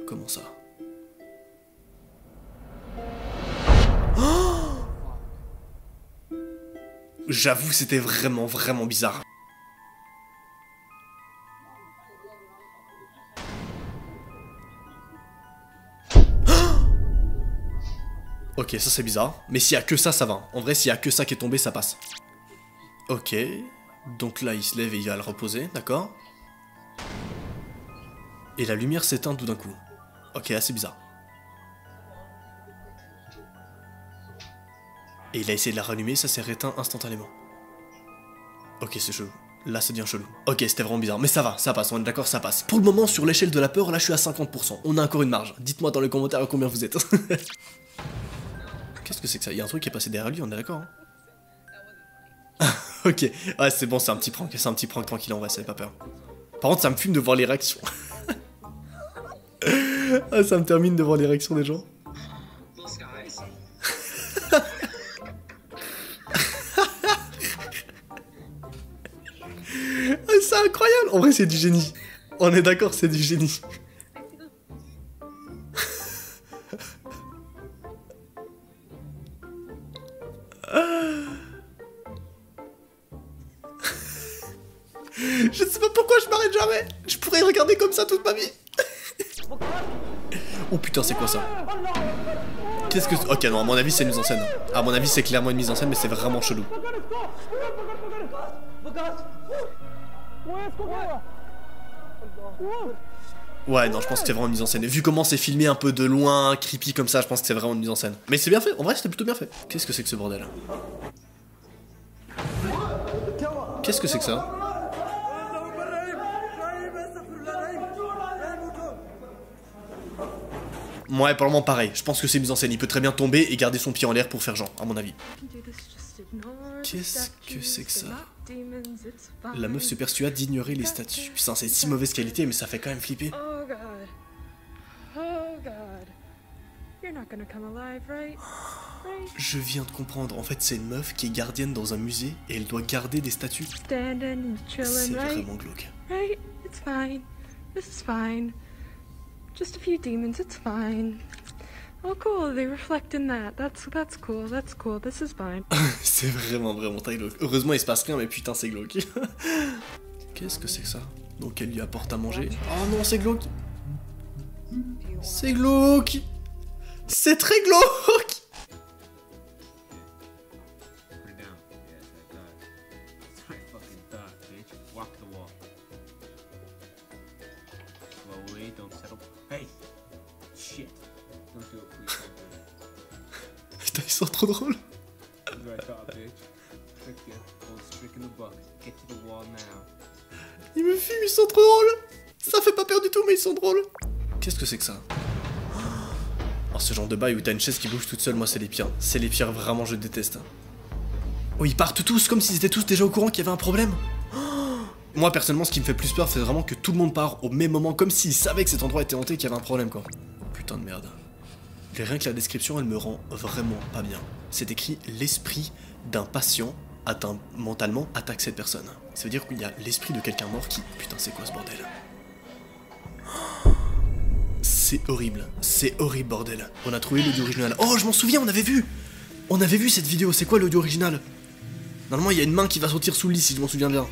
Comment ça? Oh, j'avoue, c'était vraiment, vraiment bizarre. Ok, ça c'est bizarre. Mais s'il y a que ça, ça va. En vrai, s'il y a que ça qui est tombé, ça passe. Ok. Donc là, il se lève et il va le reposer, d'accord? Et la lumière s'éteint tout d'un coup. Ok, assez bizarre. Et il a essayé de la rallumer, ça s'est réteint instantanément. Ok, c'est chelou. Là, c'est bien chelou. Ok, c'était vraiment bizarre. Mais ça va, ça passe, on est d'accord, ça passe. Pour le moment, sur l'échelle de la peur, là, je suis à 50%. On a encore une marge. Dites-moi dans les commentaires à combien vous êtes. Qu'est-ce que c'est que ça? Il y a un truc qui est passé derrière lui, on est d'accord hein? Ok, ouais, c'est bon, c'est un petit prank. C'est un petit prank tranquille, en vrai, ça fait pas peur. Par contre, ça me fume de voir les réactions. Ah, ça me termine de voir les réactions des gens. C'est incroyable. En vrai, c'est du génie. On est d'accord, c'est du génie. Je sais pas pourquoi je m'arrête jamais. Je pourrais regarder comme ça toute ma vie. Oh putain, c'est quoi ça? Qu'est-ce que... Ok, non, à mon avis, c'est une mise en scène. À mon avis, c'est clairement une mise en scène, mais c'est vraiment chelou. Ouais, non, je pense que c'est vraiment une mise en scène. Et vu comment c'est filmé un peu de loin, creepy comme ça, je pense que c'est vraiment une mise en scène. Mais c'est bien fait, en vrai, c'était plutôt bien fait. Qu'est-ce que c'est que ce bordel? Qu'est-ce que c'est que ça? Ouais, pour le moment, pareil. Je pense que c'est mise en scène. Il peut très bien tomber et garder son pied en l'air pour faire genre, à mon avis. Qu'est-ce que c'est que ça? La meuf se persuade d'ignorer les statues. Putain, c'est si mauvaise qualité, mais ça fait quand même flipper. Oh god. Oh god. You're not gonna come alive, right? Je viens de comprendre. En fait, c'est une meuf qui est gardienne dans un musée et elle doit garder des statues. C'est vraiment glauque. Right? It's fine. This is fine. Just a few demons, it's fine. Oh cool, they reflect in that. That's cool, that's cool, this is fine. C'est vraiment très glauque. Heureusement il se passe rien mais putain c'est glauque. Qu'est-ce que c'est que ça? Donc elle lui apporte à manger. Oh non c'est glauque. C'est glauque. C'est très glauque. Putain ils sont trop drôles. Ils me fument, ils sont trop drôles. Ça fait pas peur du tout mais ils sont drôles. Qu'est-ce que c'est que ça? Oh, ce genre de bail où t'as une chaise qui bouge toute seule, moi c'est les pires. C'est les pires, vraiment je déteste. Oh ils partent tous comme s'ils étaient tous déjà au courant qu'il y avait un problème. Moi personnellement ce qui me fait plus peur c'est vraiment que tout le monde part au même moment comme s'ils savaient que cet endroit était hanté et qu'il y avait un problème quoi. Putain de merde. Et rien que la description elle me rend vraiment pas bien. C'est écrit l'esprit d'un patient atteint mentalement attaque cette personne. Ça veut dire qu'il y a l'esprit de quelqu'un mort qui... Putain c'est quoi ce bordel? C'est horrible bordel. On a trouvé l'audio original. Oh je m'en souviens, on avait vu cette vidéo, c'est quoi l'audio original? Normalement il y a une main qui va sortir sous le lit si je m'en souviens bien.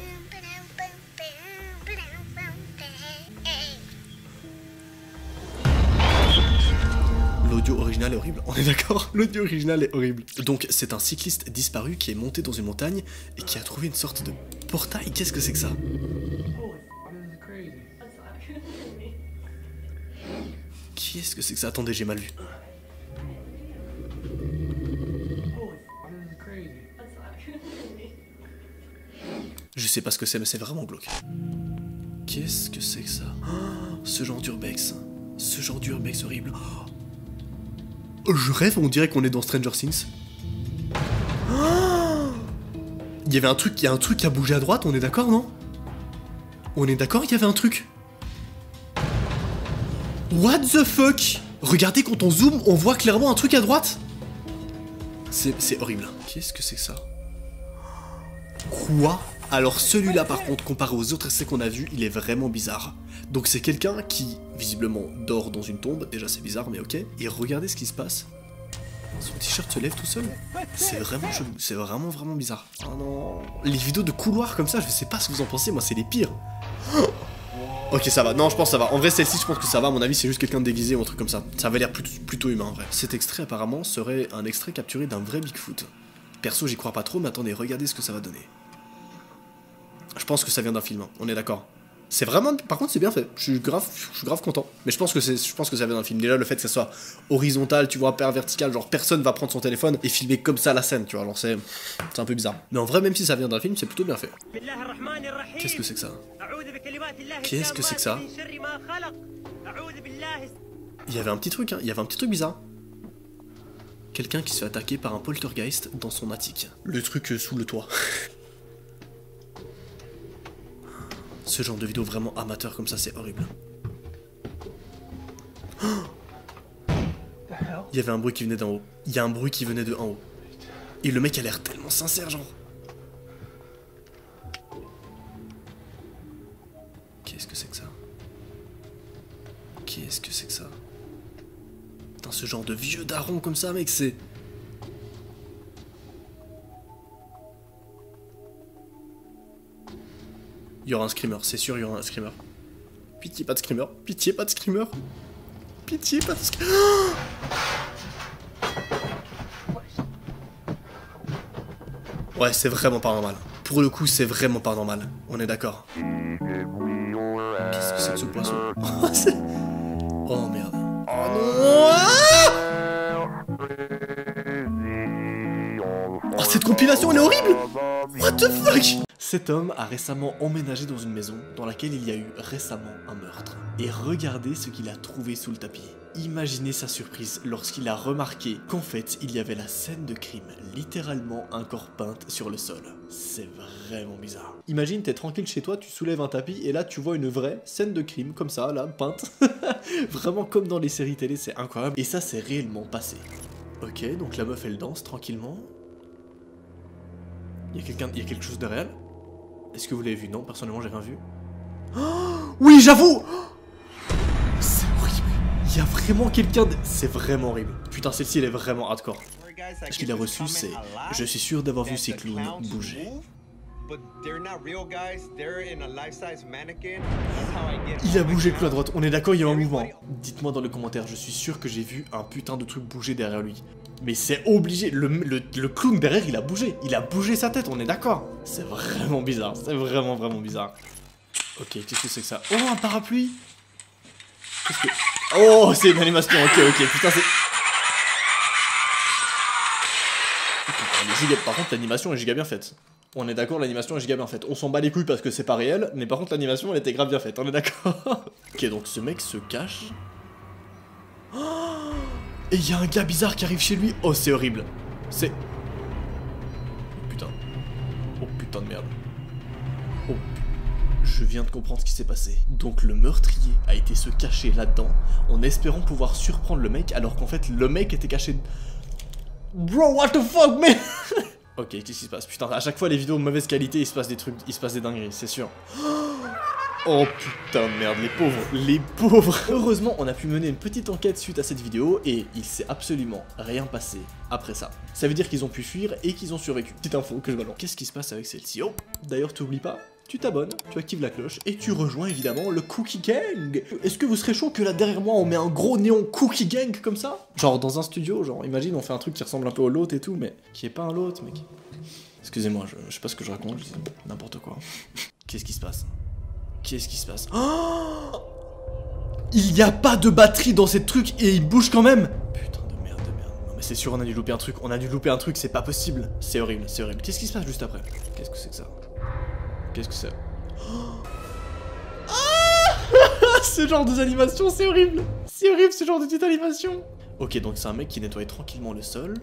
L'audio original est horrible, on est d'accord? L'audio original est horrible. Donc c'est un cycliste disparu qui est monté dans une montagne et qui a trouvé une sorte de portail. Qu'est-ce que c'est que ça? Qu'est-ce que c'est que ça? Attendez, j'ai mal vu. Je sais pas ce que c'est, mais c'est vraiment glauque. Qu'est-ce que c'est que ça? Oh, ce genre d'urbex. Ce genre d'urbex horrible. Oh, je rêve, on dirait qu'on est dans Stranger Things. Oh, il y a un truc qui a bougé à droite, on est d'accord, non? On est d'accord, il y avait un truc. What the fuck? Regardez, quand on zoome, on voit clairement un truc à droite. C'est horrible. Qu'est-ce que c'est que ça? Quoi? Alors celui-là par contre, comparé aux autres essais qu'on a vus, il est vraiment bizarre. Donc c'est quelqu'un qui, visiblement, dort dans une tombe. Déjà c'est bizarre, mais ok. Et regardez ce qui se passe. Son t-shirt se lève tout seul. C'est vraiment chelou. C'est vraiment bizarre. Oh non. Les vidéos de couloir comme ça, je sais pas ce que vous en pensez, moi c'est les pires. Ok ça va, non je pense que ça va. En vrai celle-ci je pense que ça va, à mon avis c'est juste quelqu'un de déguisé ou un truc comme ça. Ça avait l'air plutôt humain en vrai. Cet extrait apparemment serait un extrait capturé d'un vrai Bigfoot. Perso j'y crois pas trop mais attendez, regardez ce que ça va donner. Je pense que ça vient d'un film, hein. On est d'accord. C'est vraiment, par contre c'est bien fait, je suis grave content. Mais je pense que ça vient d'un film. Déjà le fait que ça soit horizontal, tu vois, vertical, genre personne va prendre son téléphone et filmer comme ça la scène, tu vois, alors c'est un peu bizarre. Mais en vrai même si ça vient d'un film, c'est plutôt bien fait. Qu'est-ce que c'est que ça? Qu'est-ce que c'est que ça? Il y avait un petit truc, hein, il y avait un petit truc bizarre. Quelqu'un qui se fait attaquer par un poltergeist dans son attique. Le truc sous le toit. Ce genre de vidéo vraiment amateur comme ça, c'est horrible. Il y avait un bruit qui venait d'en haut. Il y a un bruit qui venait de en haut. Et le mec a l'air tellement sincère, genre. Qu'est-ce que c'est que ça? Qu'est-ce que c'est que ça? Putain, ce genre de vieux daron comme ça, mec, c'est... Il y aura un screamer, c'est sûr, il y aura un screamer. Pitié, pas de screamer. Pitié, pas de screamer. Pitié, pas de screamer. Ouais, c'est vraiment pas normal. Pour le coup, c'est vraiment pas normal. On est d'accord. Qu'est-ce que c'est que ce poisson? Oh merde. Oh non. Oh, cette compilation, elle est horrible. What the fuck? Cet homme a récemment emménagé dans une maison dans laquelle il y a eu récemment un meurtre. Et regardez ce qu'il a trouvé sous le tapis. Imaginez sa surprise lorsqu'il a remarqué qu'en fait il y avait la scène de crime, littéralement un corps peint sur le sol. C'est vraiment bizarre. Imagine t'es tranquille chez toi, tu soulèves un tapis et là tu vois une vraie scène de crime comme ça, là, peinte. Vraiment comme dans les séries télé, c'est incroyable. Et ça c'est réellement passé. Ok, donc la meuf elle danse tranquillement. Il y a quelque chose de réel? Est-ce que vous l'avez vu? Non, personnellement j'ai rien vu. Oh oui, j'avoue! C'est horrible. Il Il y a vraiment quelqu'un de... C'est vraiment horrible. Putain, celle-ci, elle est vraiment hardcore. Ce qu'il a reçu, c'est... Je suis sûr d'avoir vu ces clowns bouger. Il a bougé le clown à droite. On est d'accord, il y a un mouvement. Dites-moi dans les commentaires, je suis sûr que j'ai vu un putain de truc bouger derrière lui. Mais c'est obligé. Le clown derrière, il a bougé. Il a bougé sa tête, on est d'accord. C'est vraiment bizarre. C'est vraiment bizarre. Ok, qu'est-ce que c'est que ça? Oh, un parapluie. Qu'est-ce que... Oh, c'est une animation. Ok, putain, c'est... Par contre, l'animation est giga bien faite. On est d'accord, l'animation est giga bien faite. On s'en bat les couilles parce que c'est pas réel, mais par contre, l'animation, elle était grave bien faite. On est d'accord. Ok, donc ce mec se cache. Oh, et il y a un gars bizarre qui arrive chez lui. Oh, c'est horrible. C'est... Oh, putain. Oh, putain de merde. Oh, je viens de comprendre ce qui s'est passé. Donc le meurtrier a été se cacher là-dedans en espérant pouvoir surprendre le mec, alors qu'en fait, le mec était caché... Bro, what the fuck, man. Ok, qu'est-ce qui se passe? Putain, à chaque fois les vidéos de mauvaise qualité, il se passe des trucs, il se passe des dingueries, c'est sûr. Oh putain de merde, les pauvres. Heureusement, on a pu mener une petite enquête suite à cette vidéo et il s'est absolument rien passé après ça. Ça veut dire qu'ils ont pu fuir et qu'ils ont survécu. Petite info que je balance. Qu'est-ce qui se passe avec celle-ci? Oh, d'ailleurs, t'oublies pas, tu t'abonnes, tu actives la cloche et tu rejoins évidemment le Cookie Gang. Est-ce que vous serez chaud que là derrière moi on met un gros néon Cookie Gang comme ça? Genre dans un studio, genre imagine on fait un truc qui ressemble un peu au lot et tout, mais qui est pas un lot, mec. Excusez-moi, je sais pas ce que je raconte, je dis n'importe quoi. Qu'est-ce qui se passe? Qu'est-ce qui se passe? Oh, il n'y a pas de batterie dans ces trucs et il bouge quand même. Putain de merde. Non mais c'est sûr on a dû louper un truc, c'est pas possible. C'est horrible, c'est horrible. Qu'est-ce qui se passe juste après? Qu'est-ce que c'est que ça? Qu'est-ce que c'est? Ah ce genre d'animation, c'est horrible. C'est horrible ce genre de petite animation. Ok, donc c'est un mec qui nettoie tranquillement le sol.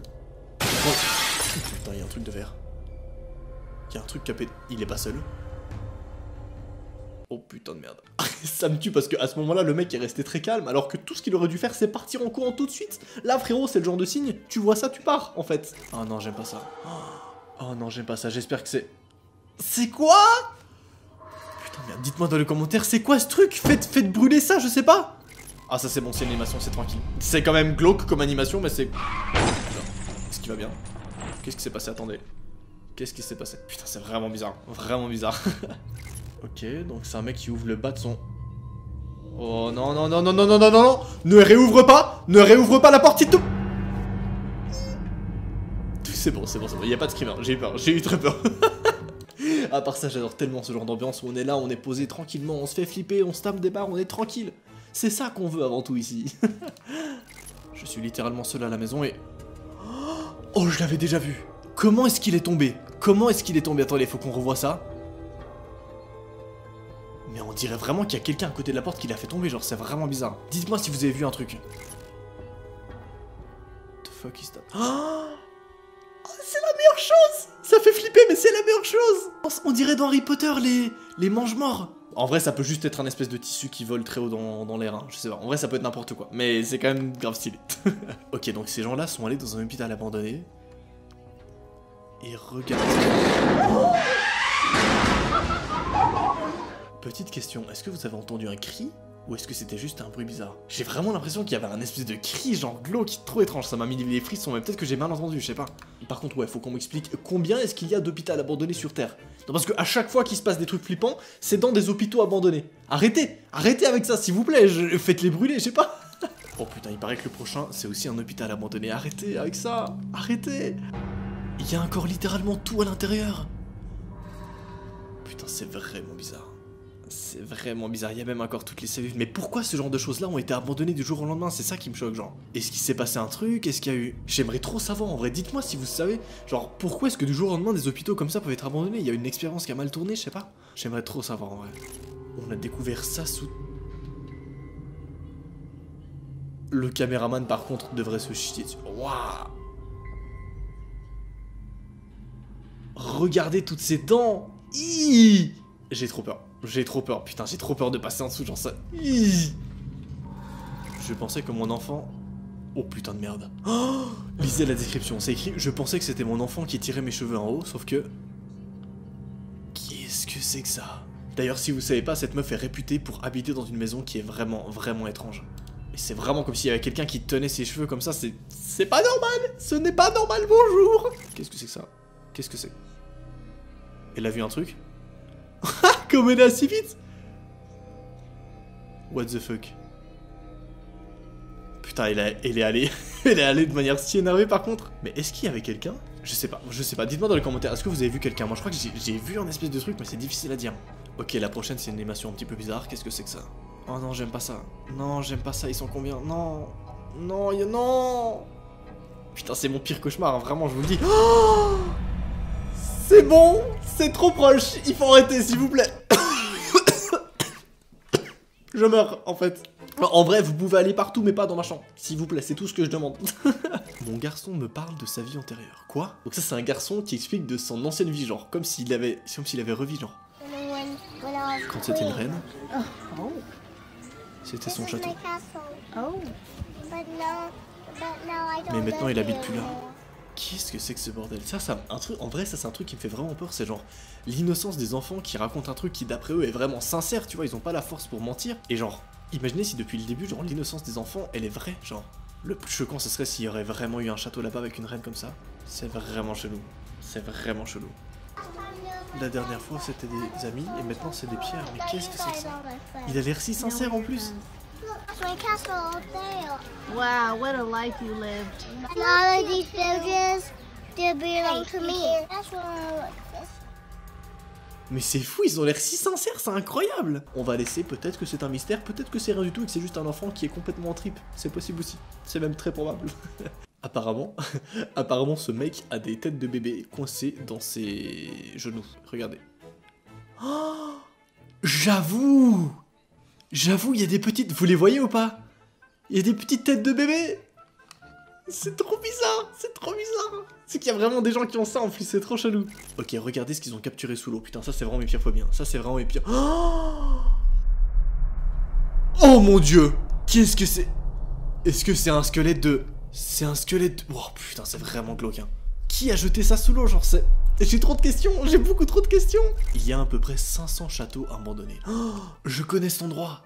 Oh, putain, il y a un truc de vert. Il y a un truc capé. Il est pas seul. Oh putain de merde. Ça me tue parce qu'à ce moment-là, le mec est resté très calme alors que tout ce qu'il aurait dû faire, c'est partir en courant tout de suite. Là, frérot, c'est le genre de signe. Tu vois ça, tu pars en fait. Oh non, j'aime pas ça. Oh non, j'aime pas ça. J'espère que c'est... C'est quoi? Putain merde, dites-moi dans les commentaires, c'est quoi ce truc? Faites brûler ça, je sais pas. Ah ça c'est bon, c'est une animation, c'est tranquille. C'est quand même glauque comme animation, mais c'est... Est-ce qu'il va bien? Qu'est-ce qui s'est passé? Attendez. Qu'est-ce qui s'est passé? Putain, c'est vraiment bizarre. Vraiment bizarre. Ok, donc c'est un mec qui ouvre le bas de son... Oh non. Ne réouvre pas la porte, s'il te... C'est bon, il y a pas de screamer, j'ai eu peur, j'ai eu très peur. À part ça, j'adore tellement ce genre d'ambiance où on est là, on est posé tranquillement, on se fait flipper, on se tape des barres, on est tranquille. C'est ça qu'on veut avant tout ici. Je suis littéralement seul à la maison et... Oh, je l'avais déjà vu. Comment est-ce qu'il est tombé? Attendez, faut qu'on revoie ça. Mais on dirait vraiment qu'il y a quelqu'un à côté de la porte qui l'a fait tomber, genre c'est vraiment bizarre. Dites-moi si vous avez vu un truc. The fuck is that? Oh, c'est la meilleure chose! Ça fait flipper, mais c'est la meilleure chose! On dirait dans Harry Potter les mange-morts. En vrai, ça peut juste être un espèce de tissu qui vole très haut dans l'air, hein. Je sais pas. En vrai, ça peut être n'importe quoi. Mais c'est quand même grave stylé. Ok, donc ces gens-là sont allés dans un hôpital abandonné. Et regardez. Petite question, est-ce que vous avez entendu un cri? Ou est-ce que c'était juste un bruit bizarre? J'ai vraiment l'impression qu'il y avait un espèce de cri genre glauque, trop étrange, ça m'a mis les frissons, mais peut-être que j'ai mal entendu, je sais pas. Par contre, ouais, faut qu'on m'explique combien est-ce qu'il y a d'hôpitaux abandonnés sur Terre? Non, parce qu'à chaque fois qu'il se passe des trucs flippants, c'est dans des hôpitaux abandonnés. Arrêtez avec ça, s'il vous plaît, faites-les brûler, je sais pas. Oh putain, il paraît que le prochain, c'est aussi un hôpital abandonné, arrêtez avec ça, arrêtez. Il y a encore littéralement tout à l'intérieur. Putain, c'est vraiment bizarre. C'est vraiment bizarre, il y a même encore toutes les cellules. Mais pourquoi ce genre de choses-là ont été abandonnées du jour au lendemain? C'est ça qui me choque, genre. Est-ce qu'il s'est passé un truc? Est-ce qu'il y a eu... J'aimerais trop savoir, en vrai. Dites-moi si vous savez. Genre, pourquoi est-ce que du jour au lendemain, des hôpitaux comme ça peuvent être abandonnés? Il y a une expérience qui a mal tourné, je sais pas. J'aimerais trop savoir, en vrai. On a découvert ça sous... Le caméraman, par contre, devrait se chier dessus. Waouh! Regardez toutes ces dents! J'ai trop peur. Putain, j'ai trop peur de passer en dessous, genre ça. Je pensais que mon enfant... Oh putain de merde. Oh, lisez la description, c'est écrit, je pensais que c'était mon enfant qui tirait mes cheveux en haut, sauf que... Qu'est-ce que c'est que ça? D'ailleurs, si vous savez pas, cette meuf est réputée pour habiter dans une maison qui est vraiment étrange. Et c'est vraiment comme s'il y avait quelqu'un qui tenait ses cheveux comme ça, c'est pas normal. Ce n'est pas normal, bonjour. Qu'est-ce que c'est que ça? Qu'est-ce que c'est? Elle a vu un truc? Comme elle est assez vite. What the fuck? Putain, elle est allée elle est allée de manière si énervée par contre. Mais est-ce qu'il y avait quelqu'un? Je sais pas, dites-moi dans les commentaires, est-ce que vous avez vu quelqu'un? Moi je crois que j'ai vu un espèce de truc mais c'est difficile à dire. Ok, la prochaine c'est une animation un petit peu bizarre, qu'est-ce que c'est que ça? Oh non, j'aime pas ça. Non, j'aime pas ça, ils sont combien? Non. Non, non. Putain, c'est mon pire cauchemar, hein, vraiment, je vous le dis. Oh, c'est bon, c'est trop proche, il faut arrêter s'il vous plaît. Je meurs en fait. En vrai, vous pouvez aller partout, mais pas dans ma chambre. S'il vous plaît, c'est tout ce que je demande. Mon garçon me parle de sa vie antérieure. Quoi? Donc ça, c'est un garçon qui explique de son ancienne vie, genre. Comme s'il avait revu, genre. Quand c'était une reine. C'était son château. Mais maintenant, il habite plus là. Qu'est-ce que c'est que ce bordel? Ça, un truc, en vrai, ça c'est un truc qui me fait vraiment peur, c'est genre l'innocence des enfants qui racontent un truc qui d'après eux est vraiment sincère, tu vois, ils ont pas la force pour mentir. Et genre, imaginez si depuis le début, genre l'innocence des enfants, elle est vraie, genre. Le plus choquant, ce serait s'il y aurait vraiment eu un château là-bas avec une reine comme ça. C'est vraiment chelou. C'est vraiment chelou. La dernière fois, c'était des amis, et maintenant c'est des pierres. Mais qu'est-ce que c'est que ça? Il a l'air si sincère en plus. Wow, what a life you lived. All of these villages, they belong to me. That's what I like this. Mais c'est fou, ils ont l'air si sincères, c'est incroyable. On va laisser, peut-être que c'est un mystère, peut-être que c'est rien du tout et que c'est juste un enfant qui est complètement en trip. C'est possible aussi, c'est même très probable. Apparemment, ce mec a des têtes de bébé coincées dans ses genoux. Regardez. Oh, j'avoue, il y a des petites... Vous les voyez ou pas? Il y a des petites têtes de bébé. C'est trop bizarre, c'est trop bizarre. C'est qu'il y a vraiment des gens qui ont ça en plus, c'est trop chelou. Ok, regardez ce qu'ils ont capturé sous l'eau. Putain, ça c'est vraiment mes pires phobies. Ça c'est vraiment mes pires... Oh mon dieu. Qu'est-ce que c'est? Est-ce que c'est un squelette de... C'est un squelette... Oh putain, c'est vraiment glauque, hein. Qui a jeté ça sous l'eau? Genre c'est... J'ai trop de questions, j'ai beaucoup trop de questions. Il y a à peu près 500 châteaux abandonnés. Oh, je connais cet endroit.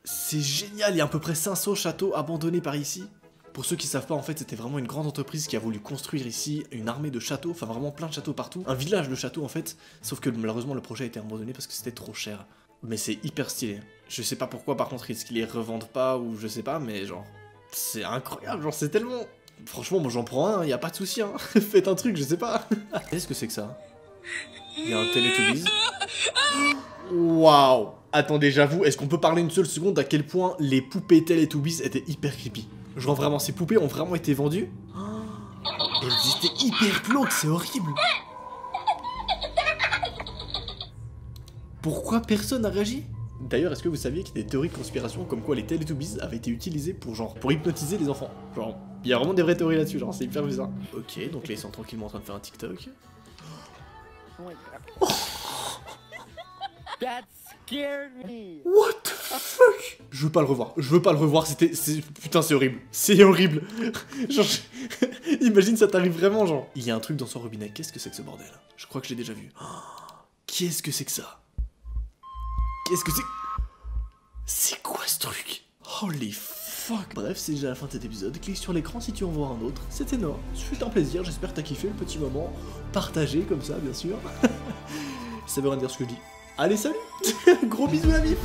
C'est génial, il y a à peu près 500 châteaux abandonnés par ici. Pour ceux qui savent pas, en fait, c'était vraiment une grande entreprise qui a voulu construire ici une armée de châteaux, enfin vraiment plein de châteaux partout. Un village de châteaux en fait, sauf que malheureusement le projet a été abandonné parce que c'était trop cher. Mais c'est hyper stylé. Je sais pas pourquoi par contre, est-ce qu'ils les revendent pas ou je sais pas, mais genre, c'est incroyable, genre c'est tellement... Franchement, moi j'en prends un, y a pas de souci, hein. Faites un truc, je sais pas. Qu'est-ce que c'est que ça? Il y a un Teletubbies. Waouh. Attendez, j'avoue, est-ce qu'on peut parler une seule seconde à quel point les poupées Teletubbies étaient hyper creepy? Genre vraiment, ces poupées ont vraiment été vendues. Elles étaient hyper glauques, c'est horrible. Pourquoi personne n'a réagi? D'ailleurs, est-ce que vous saviez qu'il y a des théories de conspiration comme quoi les Teletubbies avaient été utilisés pour hypnotiser les enfants? Genre, il y a vraiment des vraies théories là-dessus, genre c'est hyper bizarre. Ok, donc là ils sont tranquillement en train de faire un TikTok. Oh. That scared me. What the fuck? Je veux pas le revoir, putain c'est horrible. C'est horrible. Genre, imagine ça t'arrive vraiment genre. Il y a un truc dans son robinet, qu'est-ce que c'est que ce bordel? Je crois que je l'ai déjà vu. Qu'est-ce que c'est que ça? Qu'est-ce que c'est? C'est quoi ce truc? Holy fuck. Bref, c'est déjà la fin de cet épisode. Clique sur l'écran si tu en veux voir un autre. C'était énorme. Ce fut un plaisir. J'espère que t'as kiffé le petit moment. Partagé comme ça, bien sûr. Ça veut rien dire ce que je dis. Allez, salut. Gros bisous la bif.